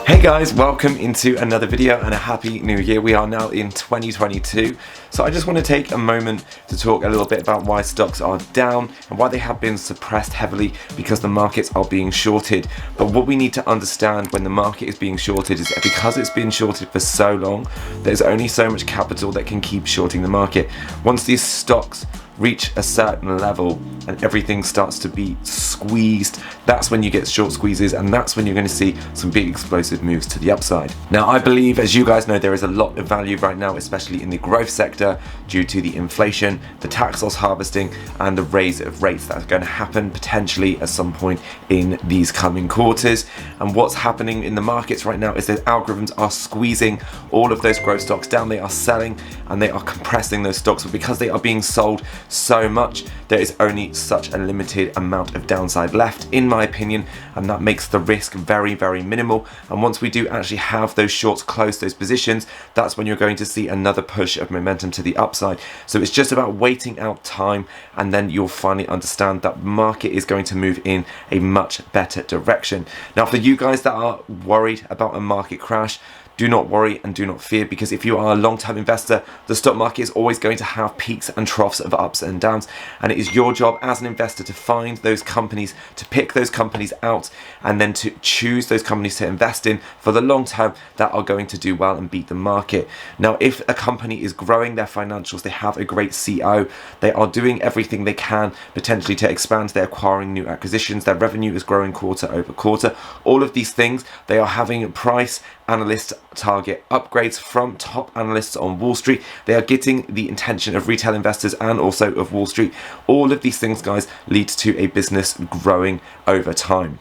Hey guys, welcome into another video and a happy new year. We are now in 2022. So I just want to take a moment to talk a little bit about why stocks are down and why they have been suppressed heavily because the markets are being shorted. But what we need to understand when the market is being shorted is that because it's been shorted for so long, there's only so much capital that can keep shorting the market. Once these stocks reach a certain level and everything starts to be squeezed, that's when you get short squeezes, and that's when you're going to see some big explosive moves to the upside. Now I believe, as you guys know, there is a lot of value right now, especially in the growth sector, due to the inflation, the tax loss harvesting, and the raise of rates that are going to happen potentially at some point in these coming quarters. And what's happening in the markets right now is that algorithms are squeezing all of those growth stocks down. They are selling and they are compressing those stocks, but because they are being sold so much, there is only such a limited amount of downside left, in my opinion, and that makes the risk very, very minimal. And once we do actually have those shorts close those positions, that's when you're going to see another push of momentum to the upside. So it's just about waiting out time, and then you'll finally understand that the market is going to move in a much better direction. Now, for you guys that are worried about a market crash, do not worry and do not fear, because if you are a long-term investor, the stock market is always going to have peaks and troughs of ups and downs, and it is your job as an investor to find those companies, to pick those companies out, and then to choose those companies to invest in for the long term that are going to do well and beat the market. Now, if a company is growing their financials, they have a great CEO, they are doing everything they can potentially to expand, they're acquiring new acquisitions, their revenue is growing quarter over quarter, all of these things, they are having price analyst target upgrades from top analysts on Wall Street. They are getting the attention of retail investors and also of Wall Street. All of these things, guys, lead to a business growing over time.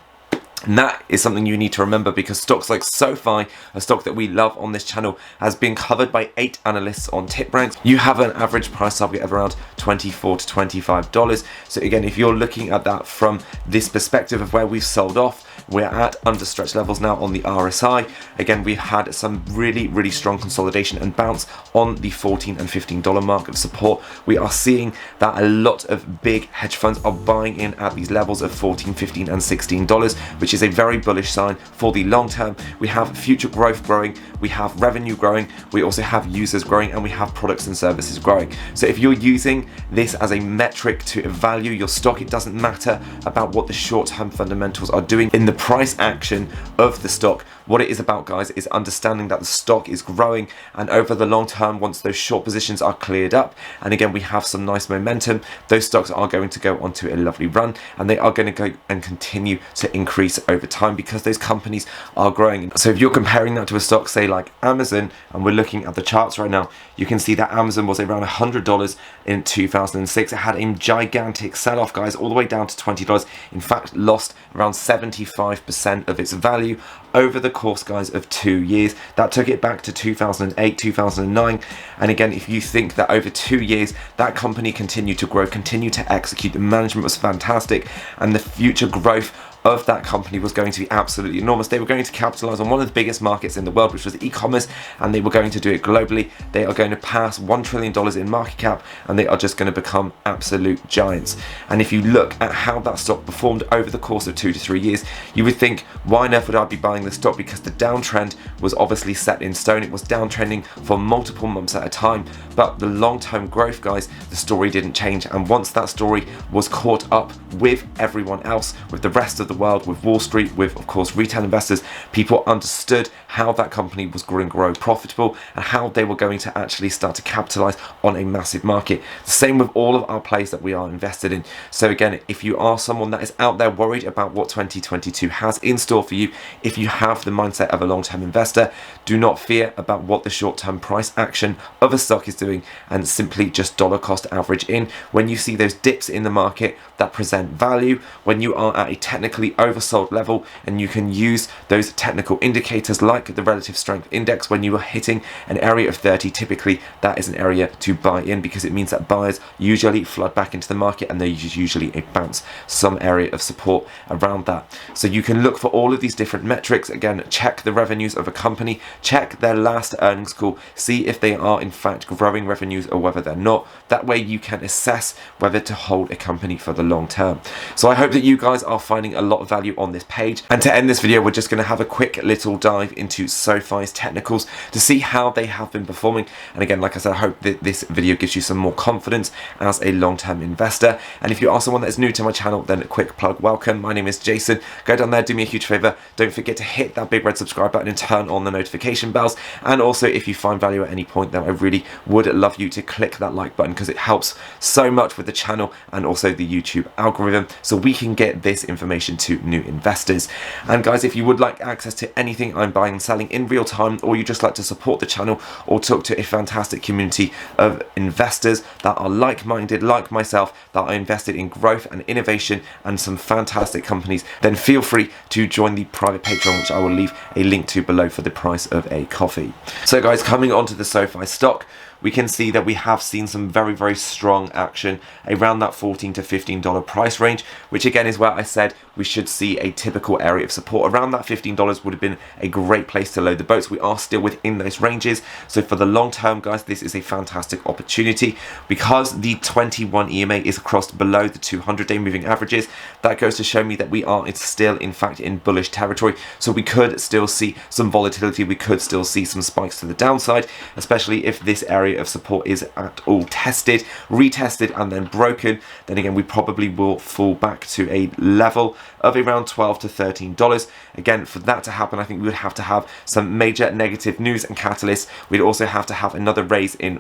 And that is something you need to remember, because stocks like Sofi, a stock that we love on this channel, has been covered by 8 analysts on TipRanks. You have an average price target of around $24 to $25. So again, if you're looking at that from this perspective of where we've sold off, we're at understretched levels now on the RSI. Again, we've had some really strong consolidation and bounce on the $14 and $15 mark of support. We are seeing that a lot of big hedge funds are buying in at these levels of $14, $15 and $16, which is a very bullish sign for the long term. We have future growth growing, we have revenue growing, we also have users growing, and we have products and services growing. So if you're using this as a metric to value your stock, it doesn't matter about what the short-term fundamentals are doing in the price action of the stock. What it is about, guys, is understanding that the stock is growing, and over the long term, once those short positions are cleared up, and again we have some nice momentum, those stocks are going to go onto a lovely run, and they are going to go and continue to increase over time because those companies are growing. So if you're comparing that to a stock, say like Amazon, and we're looking at the charts right now, you can see that Amazon was around $100 in 2006. It had a gigantic sell-off, guys, all the way down to $20. In fact, lost around 75% of its value over the course, guys, of 2 years. That took it back to 2008, 2009. And again, if you think that over 2 years, that company continued to grow, continued to execute, the management was fantastic, and the future growth of that company was going to be absolutely enormous. They were going to capitalize on one of the biggest markets in the world, which was e-commerce, and they were going to do it globally. They are going to pass $1 trillion in market cap, and they are just going to become absolute giants. And if you look at how that stock performed over the course of 2 to 3 years, you would think, why on earth would I be buying this stock? Because the downtrend was obviously set in stone. It was downtrending for multiple months at a time, but the long-term growth, guys, the story didn't change. And once that story was caught up with everyone else, with the rest of the world, with Wall Street, with of course retail investors, people understood how that company was going to grow profitable and how they were going to actually start to capitalize on a massive market. The same with all of our plays that we are invested in. So again, if you are someone that is out there worried about what 2022 has in store for you, if you have the mindset of a long-term investor, do not fear about what the short-term price action of a stock is doing, and simply just dollar cost average in. When you see those dips in the market that present value, when you are at a technically oversold level, and you can use those technical indicators like like the relative strength index, when you are hitting an area of 30, typically that is an area to buy in, because it means that buyers usually flood back into the market and there's usually a bounce, some area of support around that. So you can look for all of these different metrics. Again, check the revenues of a company, check their last earnings call, see if they are in fact growing revenues or whether they're not. That way you can assess whether to hold a company for the long term. So I hope that you guys are finding a lot of value on this page. And to end this video, we're just going to have a quick little dive into SoFi's technicals to see how they have been performing. And again, like I said, I hope that this video gives you some more confidence as a long-term investor. And if you are someone that is new to my channel, then a quick plug, welcome. My name is Jason. Go down there, do me a huge favor. Don't forget to hit that big red subscribe button and turn on the notification bells. And also, if you find value at any point, then I really would love you to click that like button, because it helps so much with the channel and also the YouTube algorithm, so we can get this information to new investors. And guys, if you would like access to anything I'm buying and selling in real time, or you just like to support the channel or talk to a fantastic community of investors that are like-minded like myself, that are invested in growth and innovation and some fantastic companies, then feel free to join the private Patreon, which I will leave a link to below for the price of a coffee. So guys, coming on to the SoFi stock, we can see that we have seen some very strong action around that $14 to $15 price range, which again is where I said we should see a typical area of support. Around that $15 would have been a great place to load the boats. We are still within those ranges, so for the long term, guys, this is a fantastic opportunity. Because the 21 EMA is crossed below the 200-day moving averages, that goes to show me that we are still in fact in bullish territory. So we could still see some volatility, we could still see some spikes to the downside, especially if this area of support is at all tested, retested and then broken. Then again, we probably will fall back to a level of around $12 to $13. Again, for that to happen, I think we would have to have some major negative news and catalysts. We'd also have to have another raise in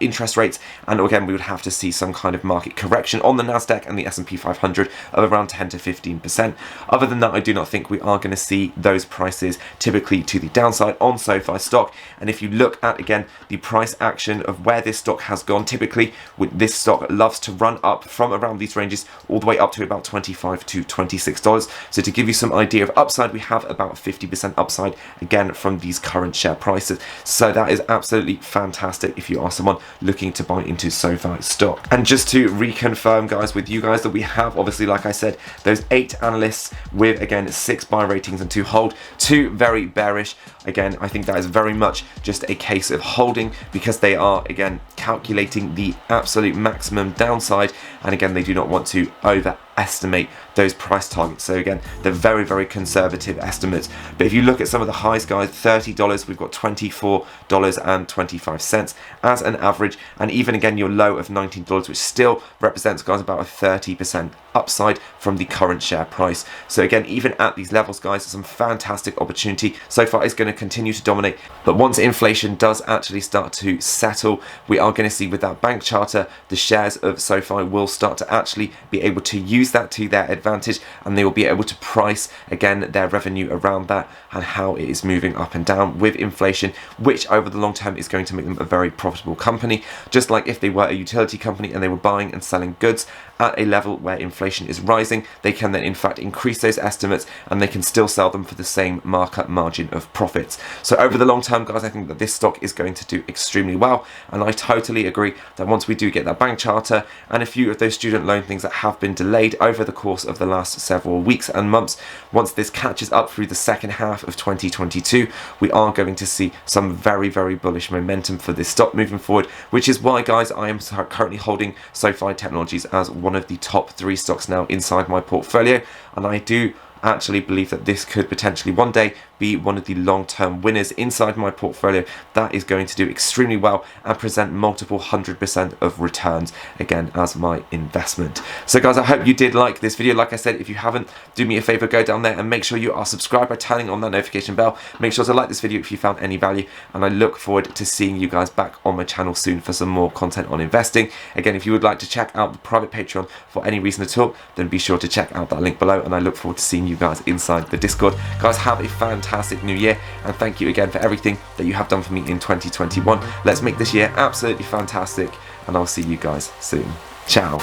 interest rates, and again we would have to see some kind of market correction on the Nasdaq and the S&P 500 of around 10 to 15%. Other than that, I do not think we are going to see those prices typically to the downside on SoFi stock. And if you look at again the price action of where this stock has gone, typically this stock loves to run up from around these ranges all the way up to about $25 to $26. So to give you some idea of upside, we have about 50% upside again from these current share prices. So that is absolutely fantastic if you are someone looking to buy into SoFi stock. And just to reconfirm, guys, with you guys, that we have obviously, like I said, those 8 analysts with again 6 buy ratings and 2 hold, 2 very bearish. Again, I think that is very much just a case of holding, because they are again calculating the absolute maximum downside, and again they do not want to overestimate those price targets. So again, they're very conservative estimates. But if you look at some of the highs, guys, $30, we've got $24.25 as an average, and even again your low of $19, which still represents, guys, about a 30% upside from the current share price. So again, even at these levels, guys, some fantastic opportunity. SoFi is going to continue to dominate, but once inflation does actually start to settle, we are going to see with that bank charter, the shares of SoFi will start to actually be able to use that to their advantage, and they will be able to price again their revenue around that and how it is moving up and down with inflation, which over the long term is going to make them a very profitable company. Just like if they were a utility company and they were buying and selling goods at a level where inflation is rising, they can then in fact increase those estimates and they can still sell them for the same markup margin of profits. So over the long term, guys, I think that this stock is going to do extremely well, and I totally agree that once we do get that bank charter and a few of those student loan things that have been delayed over the course of the last several weeks and months, once this catches up through the second half of 2022, we are going to see some very bullish momentum for this stock moving forward, which is why, guys, I am currently holding SoFi Technologies as one of the top 3 stocks now inside my portfolio, and I do actually believe that this could potentially one day be one of the long-term winners inside my portfolio that is going to do extremely well and present multiple 100% of returns again as my investment. So guys, I hope you did like this video. Like I said, if you haven't, do me a favor, go down there and make sure you are subscribed by turning on that notification bell. Make sure to like this video if you found any value, and I look forward to seeing you guys back on my channel soon for some more content on investing. Again, if you would like to check out the private Patreon for any reason at all, then be sure to check out that link below, and I look forward to seeing you guys inside the Discord. Guys, have a fantastic new year, and thank you again for everything that you have done for me in 2021. Let's make this year absolutely fantastic, and I'll see you guys soon. Ciao.